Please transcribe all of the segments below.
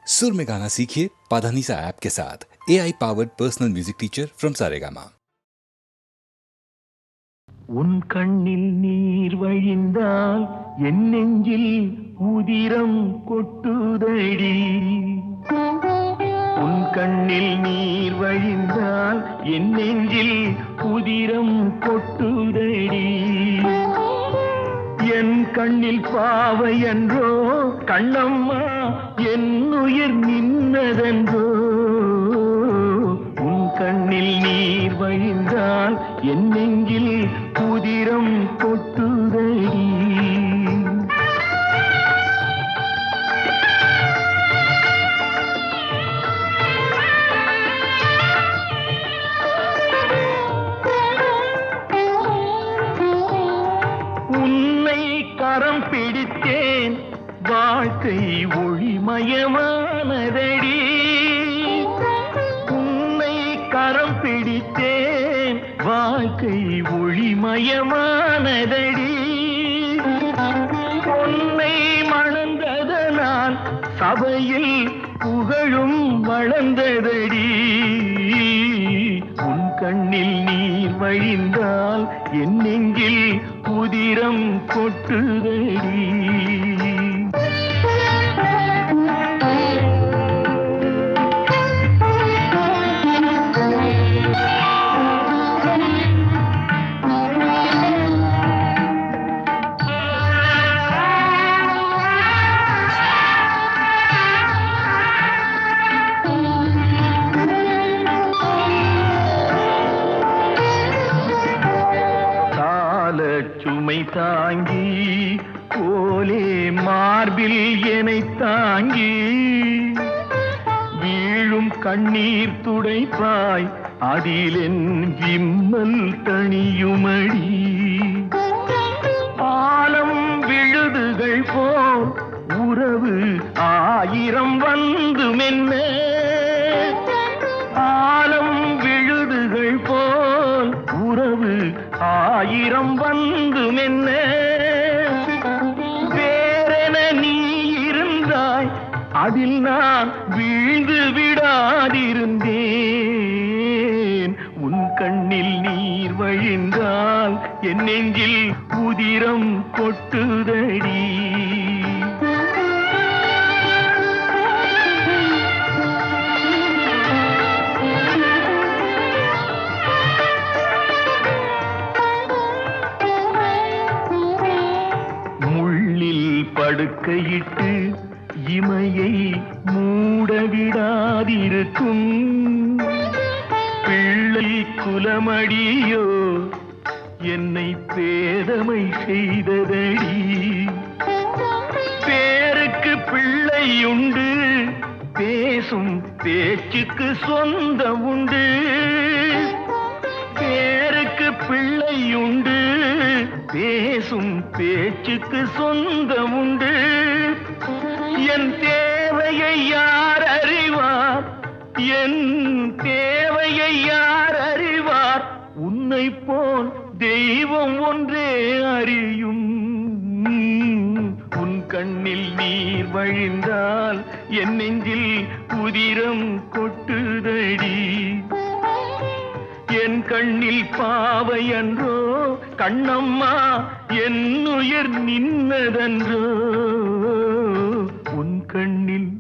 सुर में गाना सीखिए पाधानीसा ऐप के साथ। AI powered personal music teacher from Saregama. உன் கண்ணில் நீர் வழிந்தால் என் நெஞ்சில் உதிரம் கொட்டுதடி. உன் கண்ணில் நீர் வழிந்தால் என் நெஞ்சில் உதிரம் கொட்டுதடி. என் கண்ணில் பாவை என்றோ கண்ணம்மா என் உயிர் நின்னதென்றோ. உன் கண்ணில் நீர் வழிந்தால் என் நெஞ்சில் உதிரம் கொட்டுதடி. உன்னை கரம் பிடித்தேன் வாழ்க்கை ஒளிமயமானதடி. உன்னை கரம் பிடித்தேன் வாழ்க்கை ஒளிமயமானதடி. உன்னை மணந்ததனால் சபையில் புகழும் வளர்ந்ததடி. உன் கண்ணில் நீர் வழிந்தால் என் நெஞ்சில் உதிரம் கொட்டுதடி. சுமை தாங்கி போலே மார்பில் என்னை தாங்கி வீழும் கண்ணீர் துடைப்பாய் அதிலென் விம்மல் தணியுமடி. ஆலம் விழுதுகள் போல் உறவு ஆயிரம் வந்து மென்ன. ஆலம் விழுதுகள் போல் உறவு ஆயிரம் வந்து மென்ன. வேறென நீ இருந்தாய் அதில் நான் வீழ்ந்து விடாதிருந்தேன். உன் கண்ணில் நீர் வழிந்தால் என் நெஞ்சில் உதிரம் கொட்டுதடி. படுக்கையிட்டு இமையை மூடவிடாதிருக்கும் பிள்ளை குலமடியோ என்னை பேதமை செய்ததடி. பேருக்கு பிள்ளை உண்டு பேசும் பேச்சுக்கு சொந்தம் உண்டு. பேருக்கு பிள்ளை உண்டு பேசும் பேச்சுக்கு சொந்தம் உண்டு. என் தேவையை யார் அறிவார், என் தேவையை யார் அறிவார். உன்னை போல் தெய்வம் ஒன்றே அறியும். உன் கண்ணில் நீர் வழிந்தால் என் நெஞ்சில் உதிரம் கொட்டுதடி. என் கண்ணில் பாவை அன்றோ கண்ணம்மா என் உயிர் நின்னதன்றோ. உன் கண்ணில்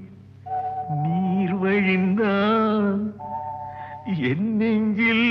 நீர் வழிந்தால் என் நெஞ்சில்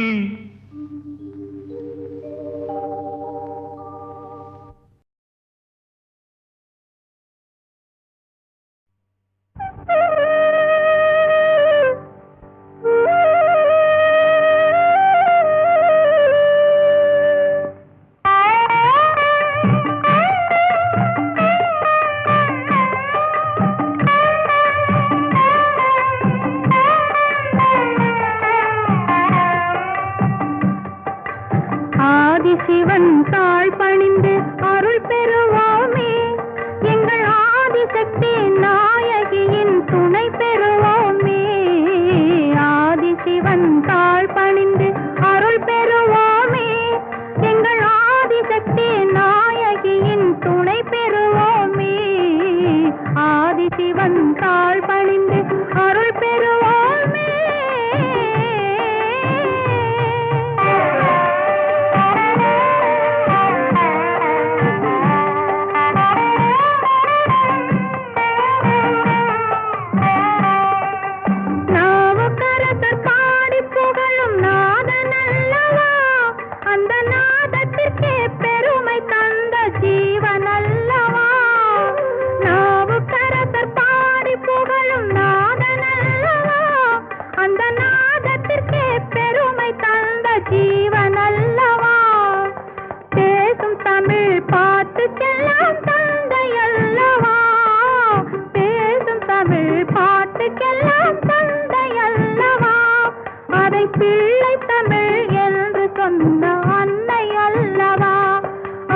பிள்ளை தமிழ் என்று சொன்ன அன்னை அல்லவா,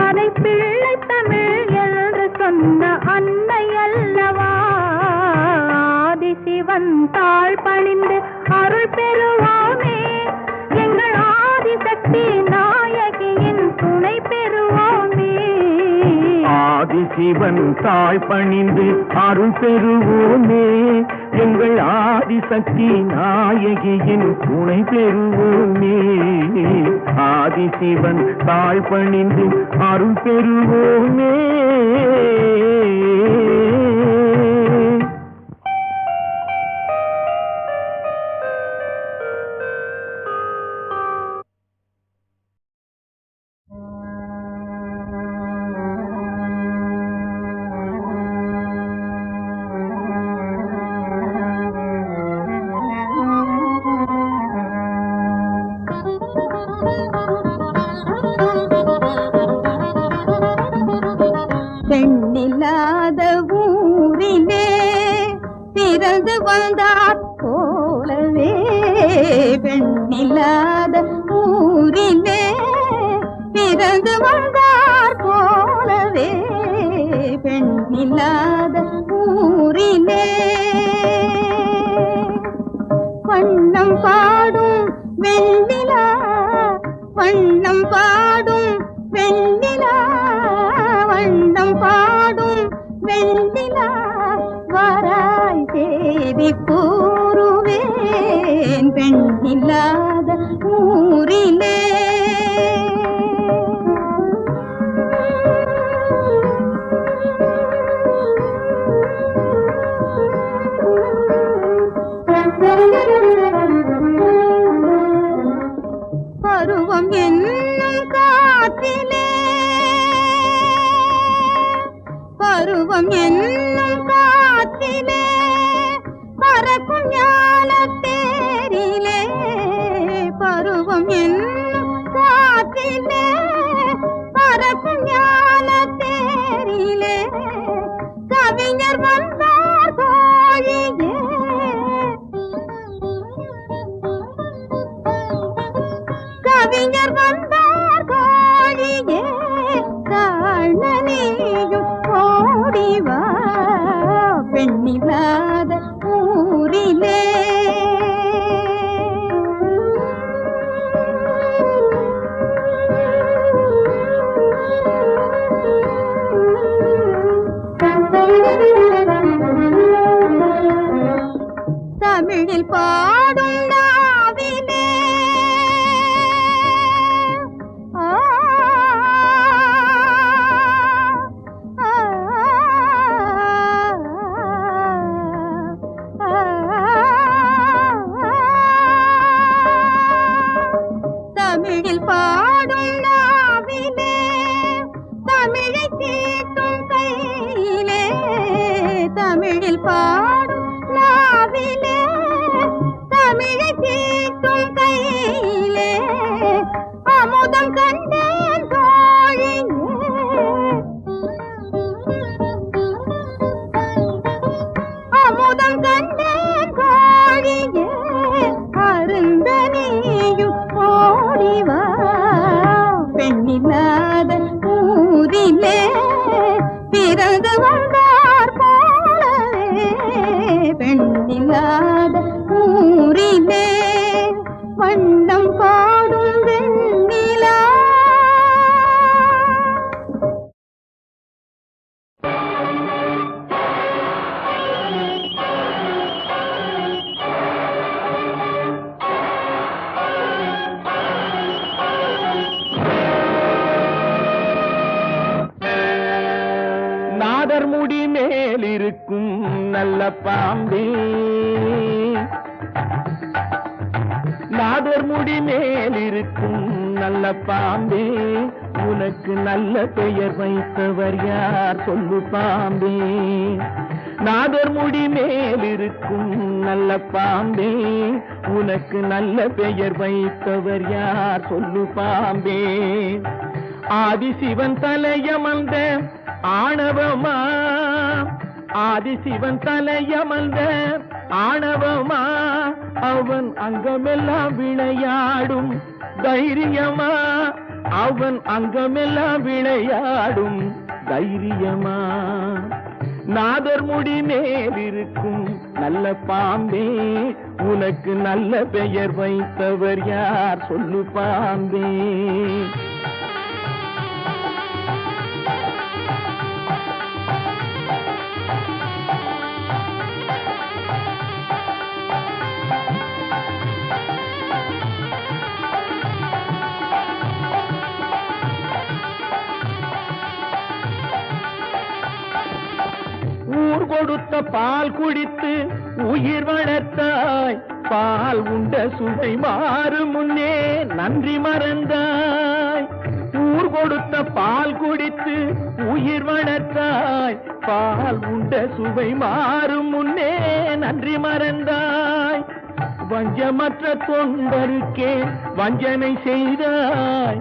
அதை பிள்ளை தமிழ் என்று சொன்ன அன்னை அல்லவா. ஆதிசிவன் தாழ் பணிந்து அருள் பெறுவோமே, எங்கள் ஆதிசக்தி நாயகியின் துணை பெறுவோமே. ஆதிசிவன் தாழ் பணிந்து அருள் பெறுவோமே, எங்கள் ஆதிசக்தி நாயகியின் துணை பெறுவோமே. ஆதிசிவன் தாழ் பணிந்து அருள் பெறுவோமே. பெண்ணில்லாத ஊரிலே பிறந்து வந்தாற் போலவே, பெண்ணில்லாத ஊரிலே பிறந்து வந்தாற் போலவே, பெண்ணில்லாத ஊரிலே வண்ணம் பாடும் வெண்ணிலா, வண்ணம் பாடும் வெண்ணிலா, வண்ணம் பாடும் வெண்ணிலா, வராய் தேடி கூறுவேன் பெண்ணில்லாத ஊரிலே. பருவம் என்னும் காற்றிலே, பருவம் என்னும் காற்றிலே பறக்கும் ஞானத்தேரிலே, பருவம் என்னும் காற்றிலே பறக்கும் ஞானத்தேரிலே, கவிஞர் வந்தார் கோழியே, கவிஞர் வந்தார் கோழியே, காணனியும் ஓடிவா பெண்ணில்லாத ஊரிலே. தமிழில் பாடும் நாவிலே தமிழில் பாடும் நாவிலே தமிழை தீட்டும் கையிலே, தமிழில் பாடும் நாவிலே தமிழை தீட்டும் கையிலே, அமுதம் கண்டேன் தோழியே, அமுதம் கண்டேன் தோழியே, அருந்த நீயும் ஓடிவா பெண்ணில்லாத ஊரிலே பிறந்து வந்தார் போலவே, பெண்ணில்லாத ஊரிலே வண்ணம் பாடும் வெண்ணிலா. நாதர் முடி மேலிருக்கும் நல்ல பாம்பே, நாதர் முடி மேலிருக்கும் நல்ல பாம்பே, உனக்கு நல்ல பெயர் வைத்தவர் யார் சொல்லு பாம்பே. நாதர் முடி மேலிருக்கும் நல்ல பாம்பே, உனக்கு நல்ல பெயர் வைத்தவர் யார் சொல்லு பாம்பே. ஆதிசிவன் தலையமர்ந்த ஆணவமா, ஆதிசிவன் தலையமர்ந்த ஆணவமா, அவன் அங்கமெல்லாம் விளையாடும் தைரியமா, அவன் அங்கமெல்லாம் விளையாடும் தைரியமா. நாதர் முடி மேலிருக்கும் நல்ல பாம்பே, உனக்கு நல்ல பெயர் வைத்தவர் யார் சொல்லு பாம்பே. ஊர் கொடுத்த பால் குடித்து உயிர் வளர்த்தாய், பால் உண்ட சுவை மாறும் முன்னே நன்றி மறந்தாய். ஊர் கொடுத்த பால் குடித்து உயிர் வளர்த்தாய், பால் உண்ட சுவை மாறும் முன்னே நன்றி மறந்தாய். வஞ்சமற்ற தொண்டருக்கே வஞ்சனை செய்தாய்,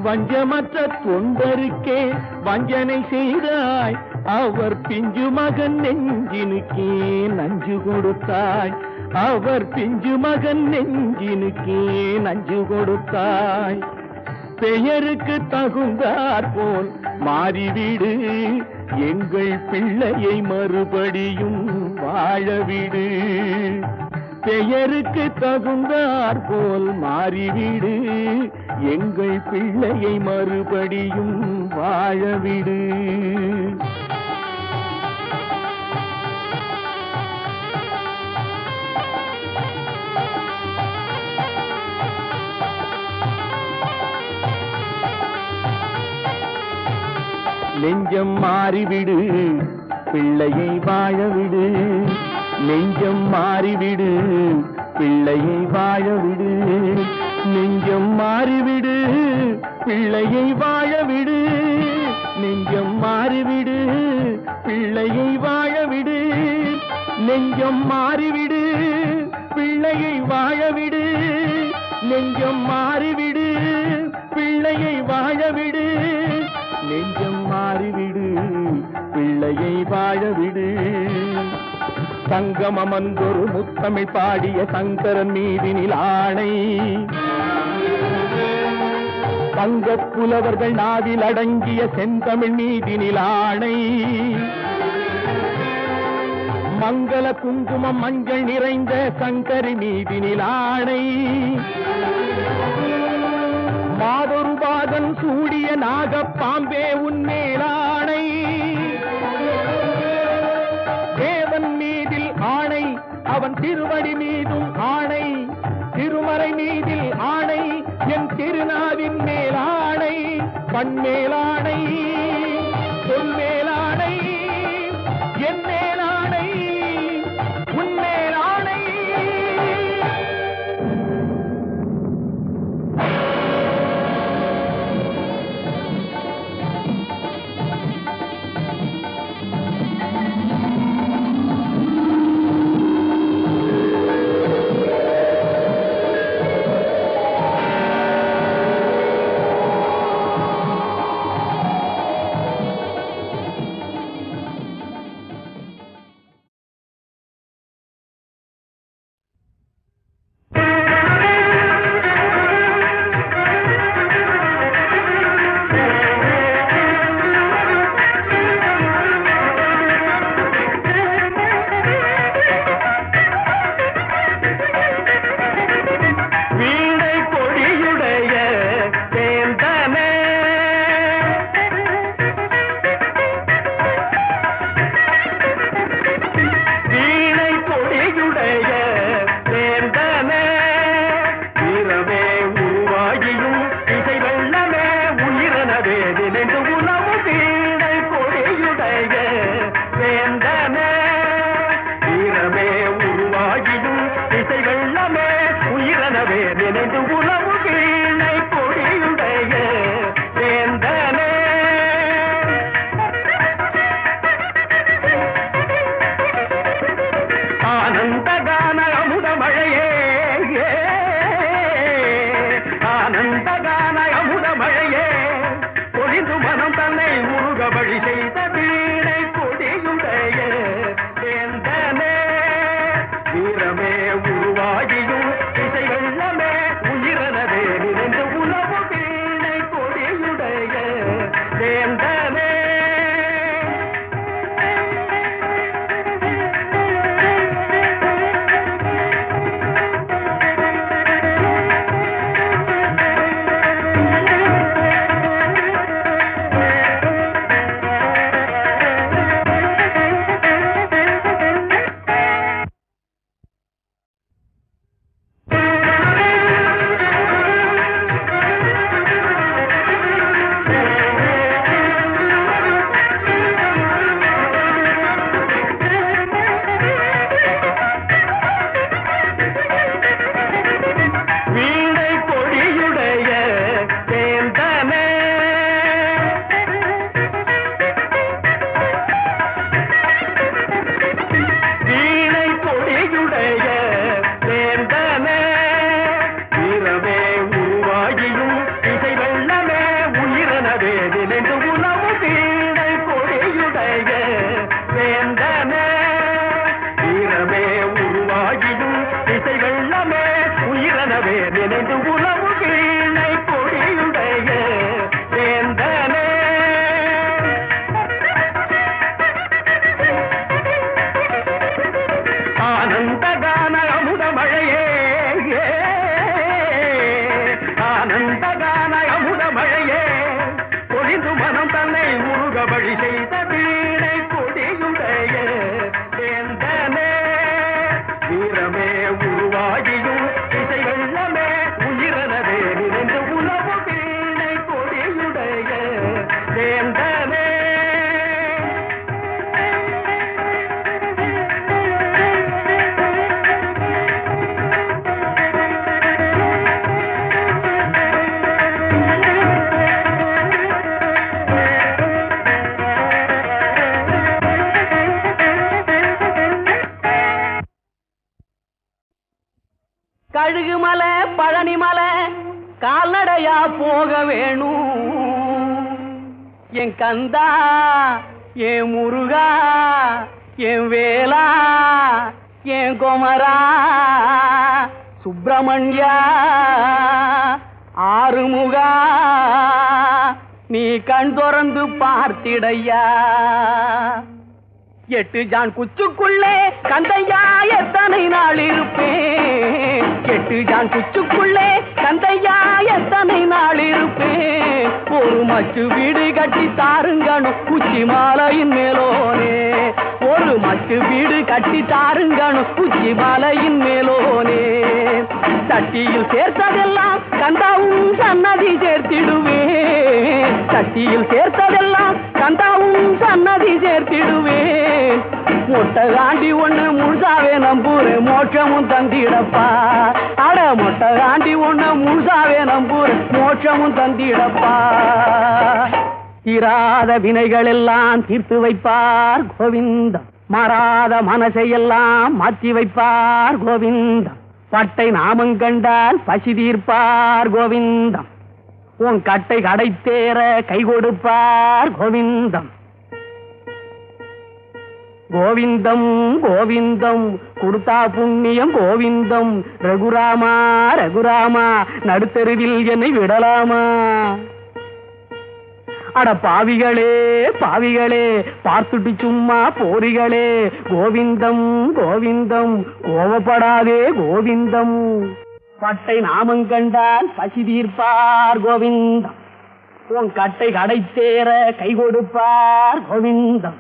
வஞ்சமற்ற தொண்டருக்கே வஞ்சனை செய்தாய். அவர் பிஞ்சு மகன் நெஞ்சினுக்கே நஞ்சு கொடுத்தாய், அவர் பிஞ்சு மகன் நெஞ்சினுக்கே நஞ்சு கொடுத்தாய். பெயருக்கு தகுந்தாற் போல் மாறிவிடு, எங்கள் பிள்ளையை மறுபடியும் வாழவிடு. பெயருக்கு தகுந்தாற் போல் மாறிவிடு, எங்கள் பிள்ளையை மறுபடியும் வாழவிடு. நெஞ்சம் மாறிவிடு, பிள்ளையை வாழவிடு. நெஞ்சம் மாறிவிடு, பிள்ளையை வாழவிடு. நெஞ்சம் மாறிவிடு, பிள்ளையை வாழவிடு. நெஞ்சம் மாறிவிடு, பிள்ளையை வாழவிடு. நெஞ்சம் மாறிவிடு, பிள்ளையை வாழவிடு. நெஞ்சம் மாறிவிடு, பிள்ளையை வாழவிடு. நெஞ்சம் மாறிவிடு, பிள்ளையை வாழவிடு. சங்கமமந்தொரு முத்தமிழ் பாடிய சங்கரன் மீதினில் ஆணை, தங்கப் புலவர்கள் நாவில் அடங்கிய செந்தமிழ் மீதினில் ஆணை. மங்கள குங்குமம் மஞ்சள் நிறைந்த சங்கரி மீதினில் ஆணை. மாதொரு பாதன் சூடிய நாகப்பாம்பே உன்மேலாணை. தேவன் மீதில் ஆணை, அவன் திருவடி மீதும் ஆணை. திருமறை மீதில் ஆணை, என் திருநாவின் மேலாணை. பண்மேலாணை, சொல்மேலாணை, என் மேலாணை, உன்மேலாணை. வீரமே உருவாகி ஆனந்தகான அமுத மழையே ஆனந்தகான அமுத மழையே பொழிந்து மனம் தன்னை முருக வழி செய்த வீணை கொடியுடைய வேந்தனே வீரமே உருவாகியும் இசை வெள்ளமே உயிரனதே நினைந்து உணவு வீணை கொடியுடைய வேந்தனே. கழுகுமலை பழனிமலை கால்நடையா போக வேணும் என் கந்தா என் முருகா என் வேலா என் குமரா சுப்பிரமணியா ஆறுமுகா நீ கண் திறந்து பார்த்திடையா. 8 ஜான் குச்சுக்குள்ளே கந்தையா எத்தனை நாள் இருப்பேன் 8 ஜான் குச்சுக்குள்ளே கந்தையா எத்தனை நாள் இருப்பேன் ஒரு மச்சு வீடு கட்டி தாருங்கணும் உச்சி மாலையின் மேலோனே ஒரு மச்சு வீடு கட்டி தாருங்கணும் உச்சி மாலையின் மேலோனே சட்டியில் சேர்த்ததெல்லாம் கந்தாவும் சன்னதி சேர்த்திடுவேன் சட்டியில் சேர்த்ததெல்லாம் கந்தாவும் சன்னதி சேர்த்திடுவேன் மொட்டை காண்டி ஒண்ணு முழுசாவே நம்பூரேன் மோட்சமும் தந்திடப்பா அட மொட்டை காண்டி ஒண்ணு முழுசாவே நம்பூரேன் மோட்சமும் தந்திடப்பா. தீராத வினைகள் எல்லாம் தீர்த்து வைப்பார் கோவிந்தம் மாறாத மனசையெல்லாம் மாற்றி வைப்பார் கோவிந்தம் பட்டை நாமம் கண்டால் பசி தீர்ப்பார் கோவிந்தம் உன் கட்டை கடை தேர கை கொடுப்பார் கோவிந்தம். கோவிந்தம் கோவிந்தம் கொடுத்தா புண்ணியம் கோவிந்தம் ரகுராமா ரகுராமா நடுத்தருவில் என்னை விடலாமா. அட பாவிகளே பாவிகளே பார்த்துட்டு சும்மா போரிகளே கோவிந்தம் கோவிந்தம் கோவப்படாதே கோவிந்தம் பட்டை நாமம் கண்டால் பசி தீர்ப்பார் கோவிந்தம் உன் கட்டை கடை தேர கை கொடுப்பார் கோவிந்தம்.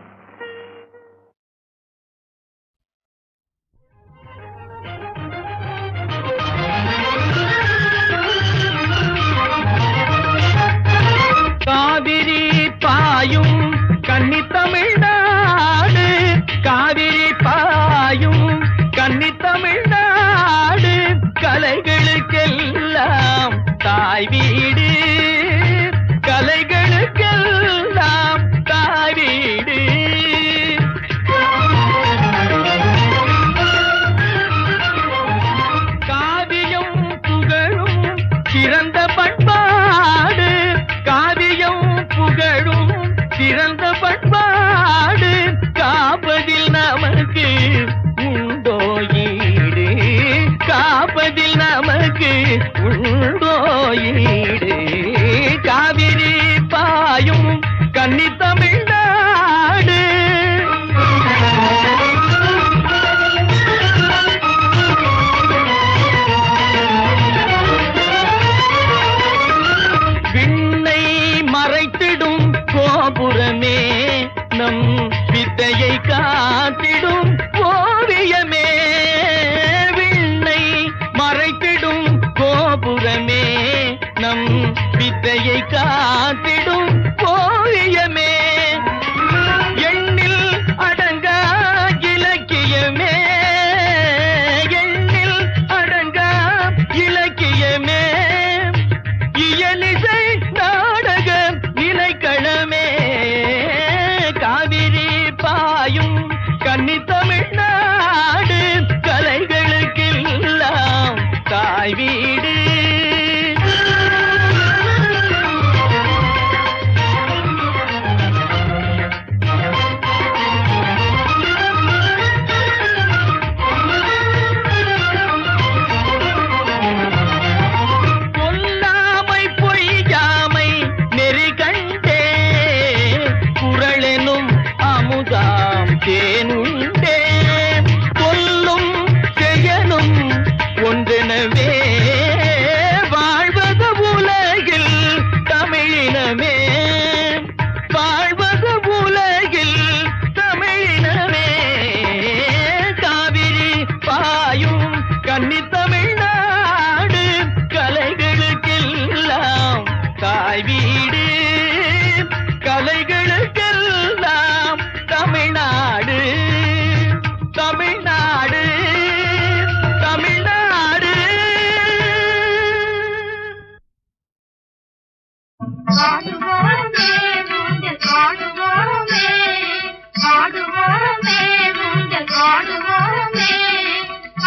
காவிரி பாயும் கன்னி தமிழ்நாடு காவிரி பாயும் கன்னி தமிழ்நாடு கலைகளுக்கெல்லாம் தாய் வீடு கலைகளுக்கெல்லாம் தாய் வீடு. காவியம் புகழும் சிறந்த பண்பாடு காவியம் புகழும் சிறந்த பண்பாடு காப்பதில் நமக்கு உண்டோ ஈடு காப்பதில் நமக்கு உண்டோ ஈடு.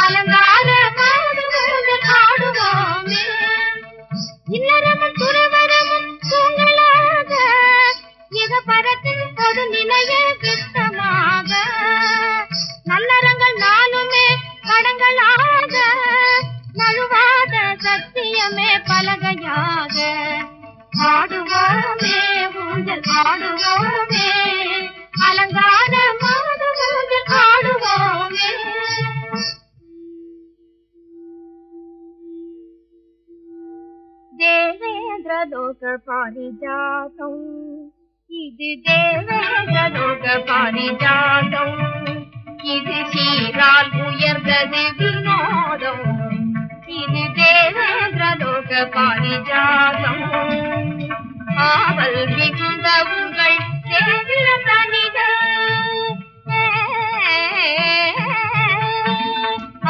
அலங்கார மாதுகள் ஆடுவோமே இல்லறமும் துறவரமும் தூங்களாக இக பரத்தின் பொது நிலைய வித்தமாக நல்லறங்கள் நானுமே கடங்களாக நழுவாத சத்தியமே பலகையாக ஆடுவோமே ஊஞ்சல் ஆடுவோமே அலங்கார மாதுகள் ஆடுவோமே தேவேந்திர லோக பாரிஜாதம் இது தேவேந்திர லோக பாரிஜாதம் இது சீரால் உயர்ந்தது வினோதம் இது தேவேந்திர லோக பாரிஜாதம் ஆவல் மிகுந்த உங்கள் தேவில தனித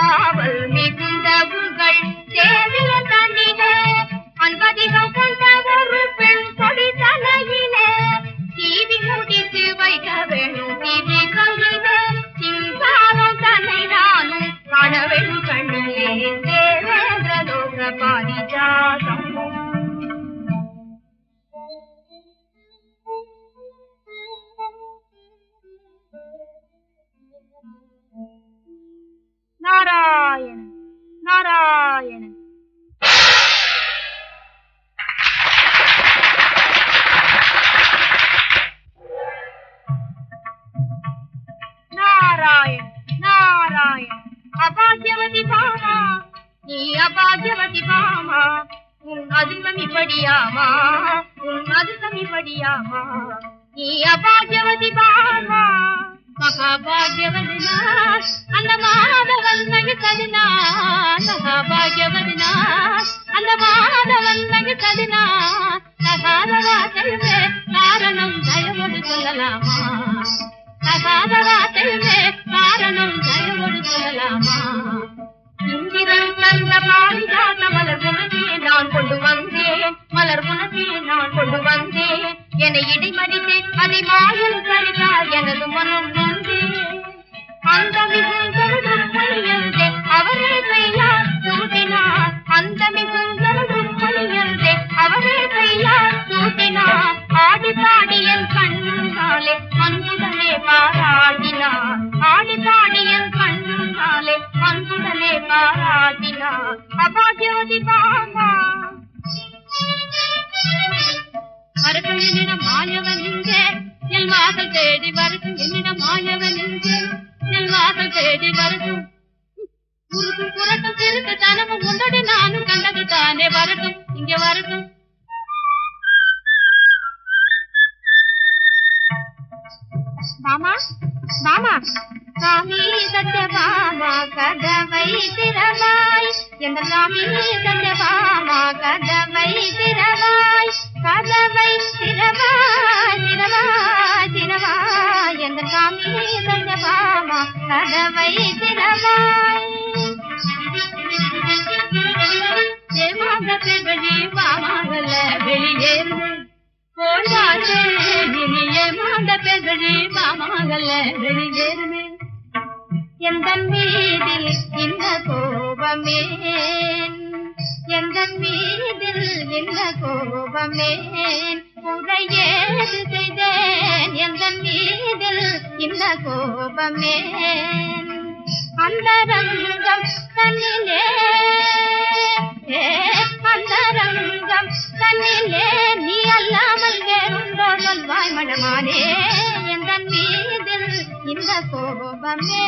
ஆவல் மிகுந்த உங்கள் தேவில தனித அன்பதிகம் கொண்ட ஒரு பெண் கொடி தலையிலே தீவி முடித்து வைக்க வேணும் தீவி கையிலே சிங்காரம் தன்னை நானும் காண வேணும் கண்ணிலே தேவேந்திர லோக பாரிஜாதம் நாராயண நாராயண நாராயண நாராயண அபாகியவதி பாமா நீ அபாகியவதி பாமா உன் அதிர்ஷ்டம் இப்படியாமா உன் அதிர்ஷ்டம் இப்படியாமா நீ அபாகியவதி பாமா மகாபாகியவதினா அந்த மாதவன் நகிததினா மகாபாகியவதினா அந்த மாதவன் நகிததினா தகாதவாசல்வே காரணம் தயவோடு சொல்லலாமா தகாதவாசல்வே காரணம் தயவோடு சொல்லலாமா இந்திரன் தந்த பாரிஜாத மலர் குணத்தியை நான் கொண்டு வந்தேன் மலர் குணத்தியை நான் கொண்டு வந்தேன் என்னை இடைமறித்து அதை மாயும் கருதால் எனது மனம் நொந்தே அந்த மிகுந்தே அவரே கையால் சூட்டினார் அந்த மிகுந்தே அவரே கையால் சூட்டினார் ஆடி பாடி என் கண்ணாலே அன்புடனே பாராட்டினார் ஆடி பாடி என் கண்ணாலே அன்புடனே பாராட்டினார் அபாகியவதி பாமா வரட்டும் என்னிடம் மாயவன் எங்கே என் வாசல் தேடி வரட்டும் என்னிடம் மாயவன் எங்கே என் வாசல் தேடி வரட்டும் குறுக்கும் புறட்டும் திருக்கு தனமும் உண்டோடு நானும் கண்டது தானே வரட்டும் இங்கே வரட்டும் மாமா மாமா சாமி சத்யபாமா கதவை திறவாய் எந்த சாமி சத்யபாமா கதவை திறவாய் கதவை திறவாய் திறவாய் திறவாய் எந்த சாமி சத்யபாமா கதவை திறவாய் ஏமாந்த பெண்களே மாமாவல்ல வெளியேறு போயாச்சு இனி ஏமாந்த பெண்களே மாமாவல்ல வெளியேறுமே எந்த மீதில் இந்த கோபமே எந்த மீதில் இந்த கோபமே உரையேது செய்தேன் எந்த மீதில் இந்த கோபமே அந்த ரங்கம் தன்னிலே அந்த ரங்கம் தன்னிலே நீ அல்லாமல் வேறுண்டோ சொல்வாய் மனமானே எந்த மீதில் இந்த கோபமே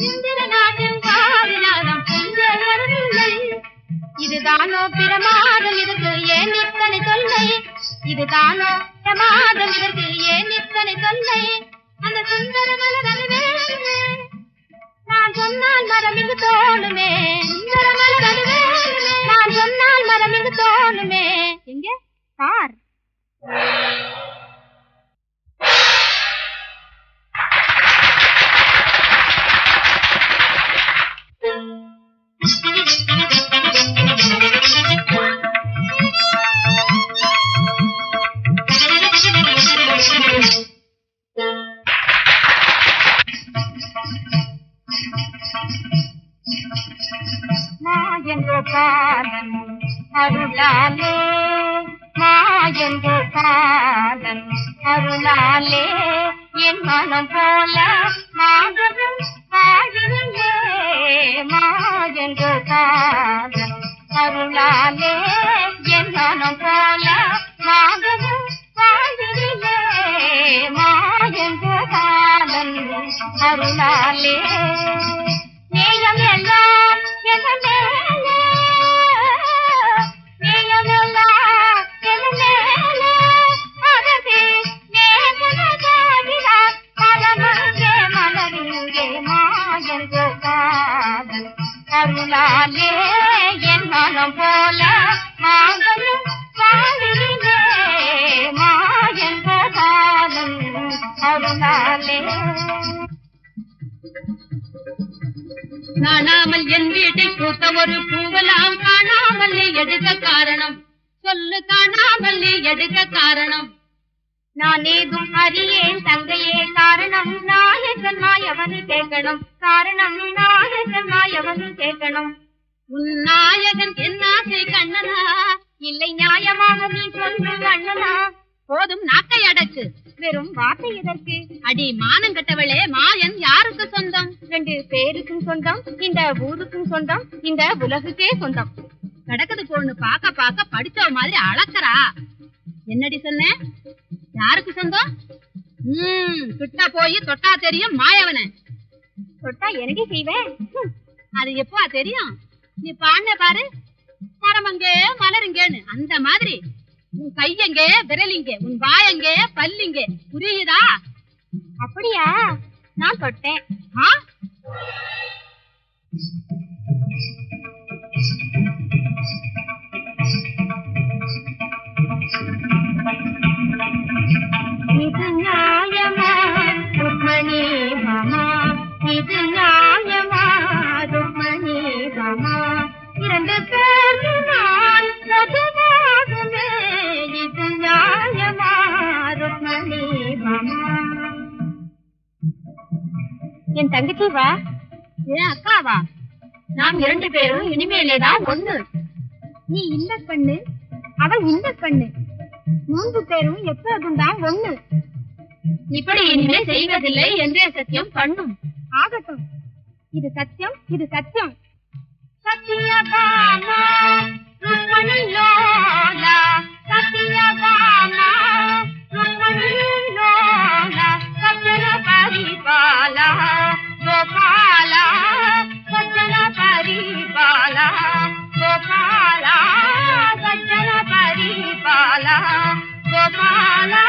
இந்திர நாட்டின் காவிநாதம் வரவில்லை இதுதானோ பிரமாதம் இதற்கு ஏன் இத்தனை தொல்லை இதுதானோ பிரமாதம் இதற்கு ஏன் இத்தனை தொல்லை அந்த சுந்தர மலர் வேணுமே நான் சொன்னால் மரம் இங்கு தோணுமே சுந்தர மலர் வேணுமே நான் சொன்னால் மரம் இங்கு தோணுமே எங்கே பார் மாயென்ற காதன் அருளாலே மாயென்ற காதன் அருளாலே என் மனம் போல மாதவன் பாடிலே மாயென்ற காதன் அருளாலே என் மனம் போல மாதவன் பாடிலே மாயென்ற காதன் அருளாலே நேயம் எல்லாம் என மேலே நேயம் எல்லாம் என மேலே அதற்கு நேசனதாகினார் மலமங்கே மலரிங்கே மாயென்ற காதல் அருளாலே என் மனம் போல மாதனும் பாடிலே மாயென்ற காதல் அருளாலே காணாமல் என் வீட்டை பூத்த ஒரு பூவெல்லாம் காணாமல் நீ எடுக்க காரணம் சொல்லு காணாமல் நீ எடுக்க காரணம் நான் ஏதும் அறியேன் தங்கையே காரணம் நாயகன் மாயவனு கேட்கணும் காரணம் நாயகன் மாயவனு கேட்கணும் உன் நாயகன் என் ஆசை கண்ணனா இல்லை நியாயமாக நீ சொல்லு அண்ணனா போதும் நாக்கை அடக்கு வெறும் வார்த்தை எதற்கு அடி மானம் கட்டவளே மாயன் யாருக்கு சொந்தம் 2 பேருக்கும் சொந்தம் இந்த ஊருக்கும் சொந்தம் இந்த உலகுக்கே சொந்தம் கடக்குது பொண்ணு பாக்க பாக்க படிச்ச மாதிரி அளக்கறா என்னடி சொன்ன யாருக்கு சொந்தம் கிட்ட போய் தொட்டா தெரியும் மாயவன தொட்டா எனக்கு செய்வேன் அது எப்போ தெரியும் நீ பாண்ண பாரு மரமங்கே மலருங்கேன்னு அந்த மாதிரி உன் கையங்கே விரலிங்கே உன் வாயங்கே பல்லிங்கே புரியுதா அப்படியா நான் தொட்டேன் இது நியாயமா ருக்மணி மாமா இது நியாயமா ருக்மணி மாமா 2 பேருக்கு நான் பொதுவாகுமே இது நியாயமா ருக்மணி மாமா என் தங்கச்சி வா ஏன் அக்காவா நாம் 2 பேரும் இனிமேலேதான் ஒண்ணு நீ இந்த கண்ணு அவள் இந்த கண்ணு 3 பேரும் எப்போதும் தான் ஒண்ணு இப்படி இனிமே செய்வதில்லை என்றே சத்தியம் பண்ணும் ஆகட்டும் இது சத்தியம் இது சத்தியம் சத்யபாமா ருக்மணி லோலா சத்யபாமா ருக்மணி லோலா சத்யன பரிபாலா கோபாலா சத்யன பரிபாலா கோபாலா சத்யன பரிபாலா கோபாலா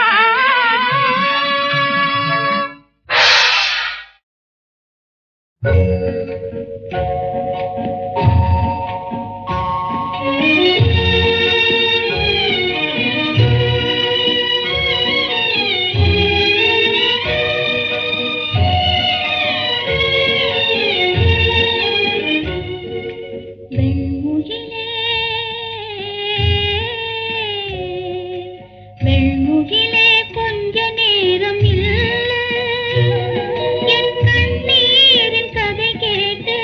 கதை கேட்டு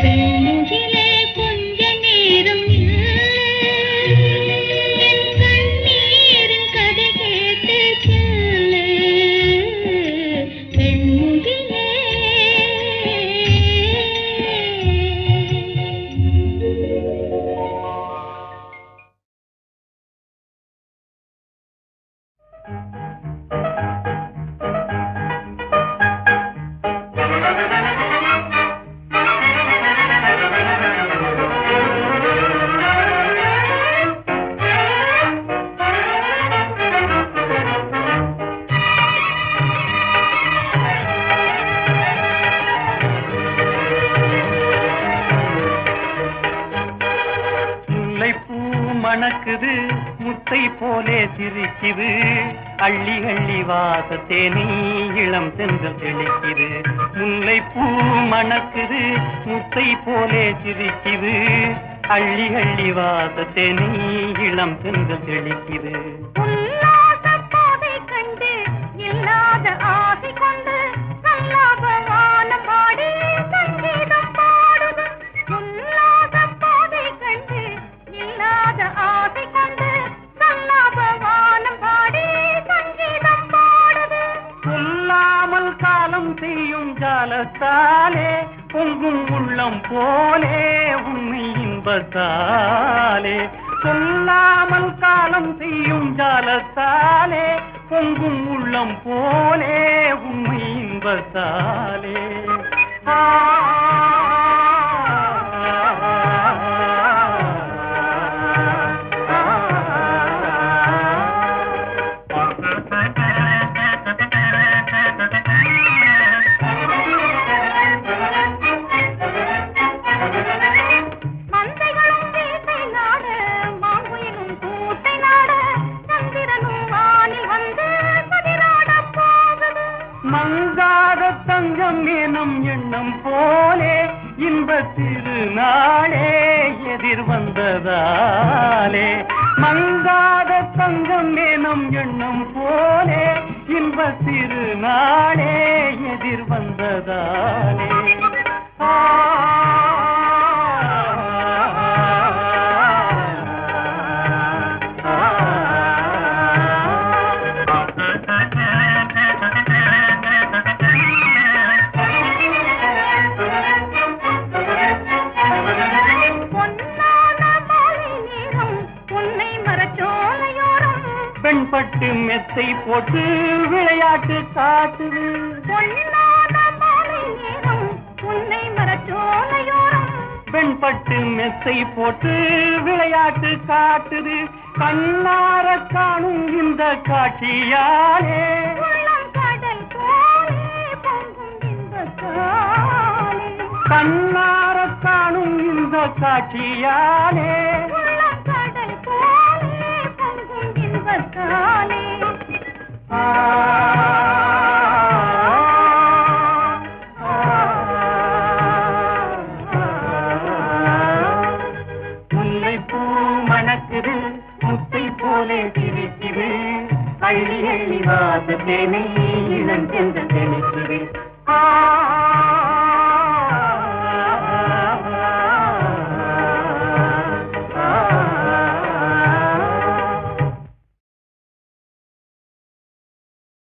வெண்முகிலே கொஞ்ச நேரம் என் கண்ணீரின் கதை கேட்டு சொல்லு வெண்முகிலே. மணக்குது முத்தை போலே சிரிக்குது அள்ளி அள்ளி வாசத்தேனி இளம் சென்றல் தெளிக்குது. முல்லைப்பூ மணக்குது முத்தை போலே சிரிக்குது அள்ளி அள்ளி வாசத்தேனி இளம் சென்றல் தெளிக்குது. கண்டு இல்லாத ஆசை கொண்டு நல்லாபமான பாடி சங்கீதம் பாடுது. உல்லாத பாதை கண்டு இல்லாத ஆசை கொண்டு நல்லாபமான பாடி சங்கீதம் பாடுது. சொல்லாமல் காலம் செய்யும் ஜாலத்தாலே பொங்கும் உள்ளம் போலே உண்மை இன்பத்தாலே. சொல்லாமல் காலம் செய்யும் ஜாலத்தாலே பொங்கும் உள்ளம் போலே உண்மை இன்பத்தாலே. மங்காத தங்கம் எனும் எண்ணம் போலே இன்பத் திருநாளே எதிர் வந்ததாலே. மங்காத தங்கம் எனும் எண்ணம் போலே இன்பத் திருநாளே எதிர் வந்ததாலே. பெண்பட்டு மெத்தை போட்டு விளையாட்டு காட்டுது. பெண்பட்டு மெத்தை போட்டு விளையாட்டு காட்டுது. கண்ணார காணும் இந்த காட்சியாலே கண்ணார காணும் இந்த காட்சியாலே முல்லைப்பூ மணக்குது முத்தை போலே சிரிக்குது அள்ளி அள்ளி வாசத்தேனை இளம் சென்று தெளிக்குது.